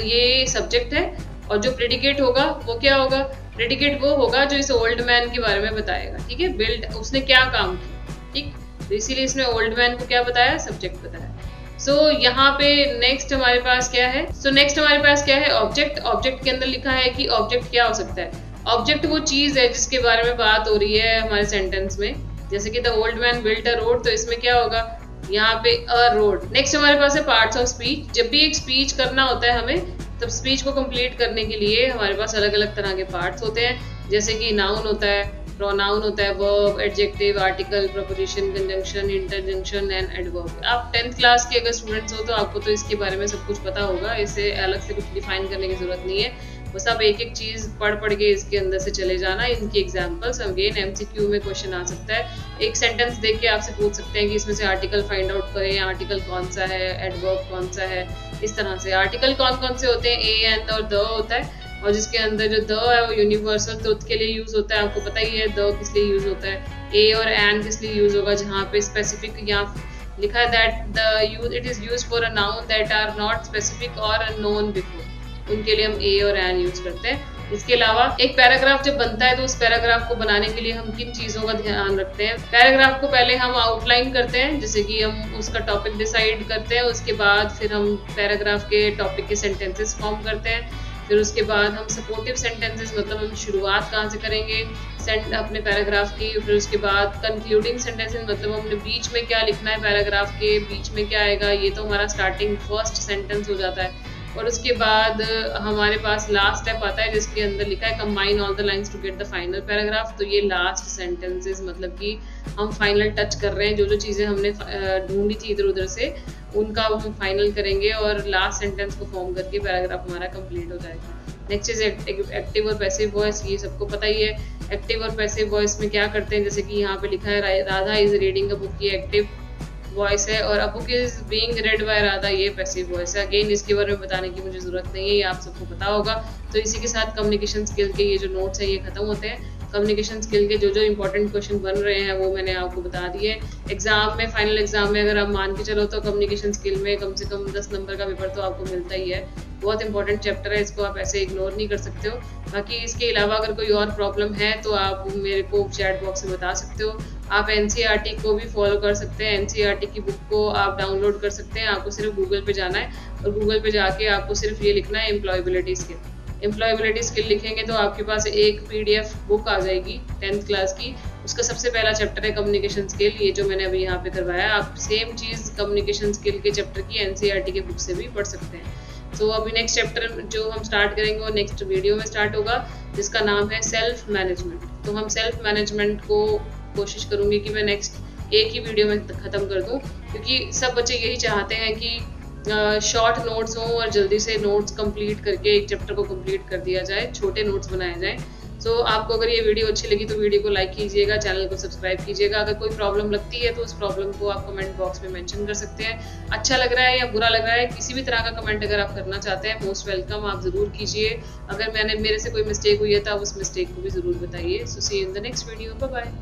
ये सब्जेक्ट है और जो प्रेडिकेट होगा वो क्या होगा? प्रेडिकेट वो होगा जो इस ओल्ड मैन के बारे में बताएगा। ठीक है। बिल्ड, उसने क्या काम किया। ठीक, तो इसीलिए इसने ओल्ड मैन को क्या बताया? सब्जेक्ट बताया। सो यहाँ पे नेक्स्ट हमारे पास क्या है? नेक्स्ट हमारे पास क्या है? ऑब्जेक्ट। ऑब्जेक्ट के अंदर लिखा है कि ऑब्जेक्ट क्या हो सकता है? ऑब्जेक्ट वो चीज है जिसके बारे में बात हो रही है हमारे सेंटेंस में। जैसे कि the old man built a road, तो इसमें क्या होगा? यहाँ पे अ रोड। नेक्स्ट हमारे पास है पार्ट्स ऑफ स्पीच। जब भी एक स्पीच करना होता है हमें, तब स्पीच को कंप्लीट करने के लिए हमारे पास अलग अलग तरह के पार्ट्स होते हैं। जैसे कि नाउन होता है, प्रोनाउन होता है, verb, adjective, article, proposition, conjunction, interjection and adverb. आप 10th क्लास के अगर स्टूडेंट्स हो तो आपको तो इसके बारे में सब कुछ पता होगा, इसे अलग से कुछ डिफाइन करने की जरूरत नहीं है। बस आप एक एक चीज पढ़ के इसके अंदर से चले जाना। इनकी एग्जांपल्स अगेन एमसीक्यू में क्वेश्चन आ सकता है। एक सेंटेंस देख के आपसे पूछ सकते हैं कि इसमें से आर्टिकल फाइंड आउट करें, आर्टिकल कौन सा है, एडवर्ब कौन सा है। इस तरह से आर्टिकल कौन कौन से होते हैं? ए, एन और द होता है। और जिसके अंदर जो द है वो यूनिवर्सल ट्रुथ के लिए यूज होता है। आपको पता ही है द किस लिए यूज होता है। ए और एन किस लिए यूज होगा? जहाँ पे स्पेसिफिक यहाँ लिखा है that the it is use for a noun that are not specific और नोन बिफोर, उनके लिए हम ए और एन यूज करते हैं। इसके अलावा एक पैराग्राफ जब बनता है तो उस पैराग्राफ को बनाने के लिए हम किन चीजों का ध्यान रखते हैं? पैराग्राफ को पहले हम आउटलाइन करते हैं, जैसे कि हम उसका टॉपिक डिसाइड करते हैं। उसके बाद फिर हम पैराग्राफ के टॉपिक के सेंटेंसेस फॉर्म करते हैं। फिर उसके बाद हम सपोर्टिव सेंटेंसेस, मतलब हम शुरुआत कहाँ से करेंगे अपने पैराग्राफ की। फिर उसके बाद कंक्लूडिंग सेंटेंसेस, मतलब हमने बीच में क्या लिखना है, पैराग्राफ के बीच में क्या आएगा, ये तो हमारा स्टार्टिंग फर्स्ट सेंटेंस हो जाता है। और उसके बाद हमारे पास लास्ट स्टेप आता है जिसके अंदर लिखा है combine all the lines to get the final paragraph. तो ये लास्ट सेंटेंसेस, मतलब कि हम फाइनल टच कर रहे हैं, जो जो चीज़ें हमने ढूंढी थी इधर उधर से उनका हम फाइनल करेंगे और लास्ट सेंटेंस को फॉर्म करके पैराग्राफ हमारा कंप्लीट हो जाएगा। नेक्स्ट इज एक्टिव और पैसिव वॉइस। ये सबको पता ही है। एक्टिव और पैसिव वॉइस में क्या करते हैं? जैसे कि यहाँ पे लिखा है Radha is reading a book, ये एक्टिव वॉइस है। और a book is being read by Radha, ये पैसिव वॉइस है। अगेन इसके बारे में बताने की मुझे जरूरत नहीं है, ये आप सबको पता होगा। तो इसी के साथ कम्युनिकेशन स्किल के ये जो नोट्स है ये खत्म होते हैं। कम्युनिकेशन स्किल के जो जो इंपॉर्टेंट क्वेश्चन बन रहे हैं वो मैंने आपको बता दिए। एग्जाम में, फाइनल एग्जाम में अगर आप मान के चलो तो कम्युनिकेशन स्किल में कम से कम 10 नंबर का पेपर तो आपको मिलता ही है। बहुत इंपॉर्टेंट चैप्टर है, इसको आप ऐसे इग्नोर नहीं कर सकते हो। बाकी इसके अलावा अगर कोई और प्रॉब्लम है तो आप मेरे को चैट बॉक्स में बता सकते हो। आप एनसीईआरटी को भी फॉलो कर सकते हैं। एनसीईआरटी की बुक को आप डाउनलोड कर सकते हैं। आपको सिर्फ गूगल पे जाना है और गूगल पे जाके आपको सिर्फ ये लिखना है एम्प्लॉयबिलिटी स्किल। एम्प्लॉयबिलिटी स्किल लिखेंगे तो आपके पास एक पीडीएफ बुक आ जाएगी 10th क्लास की। उसका सबसे पहला चैप्टर है कम्युनिकेशन स्किल, ये जो मैंने अभी यहाँ पे करवाया। आप सेम चीज़ कम्युनिकेशन स्किल के चैप्टर की एनसीईआरटी के बुक से भी पढ़ सकते हैं। तो अभी नेक्स्ट चैप्टर जो हम स्टार्ट करेंगे वो नेक्स्ट वीडियो में स्टार्ट होगा, जिसका नाम है सेल्फ मैनेजमेंट। तो हम सेल्फ मैनेजमेंट को कोशिश करूंगी कि मैं नेक्स्ट एक ही वीडियो में ख़त्म कर दूँ, क्योंकि सब बच्चे यही चाहते हैं कि शॉर्ट नोट्स हों और जल्दी से नोट्स कंप्लीट करके एक चैप्टर को कंप्लीट कर दिया जाए, छोटे नोट्स बनाए जाएँ। सो आपको अगर ये वीडियो अच्छी लगी तो वीडियो को लाइक कीजिएगा, चैनल को सब्सक्राइब कीजिएगा। अगर कोई प्रॉब्लम लगती है तो उस प्रॉब्लम को आप कमेंट बॉक्स में मेंशन कर सकते हैं। अच्छा लग रहा है या बुरा लग रहा है, किसी भी तरह का कमेंट अगर आप करना चाहते हैं, मोस्ट वेलकम, आप ज़रूर कीजिए। अगर मेरे से कोई मिस्टेक हुई है तो आप उस मिस्टेक को भी ज़रूर बताइए। So see you in the next video, bye bye.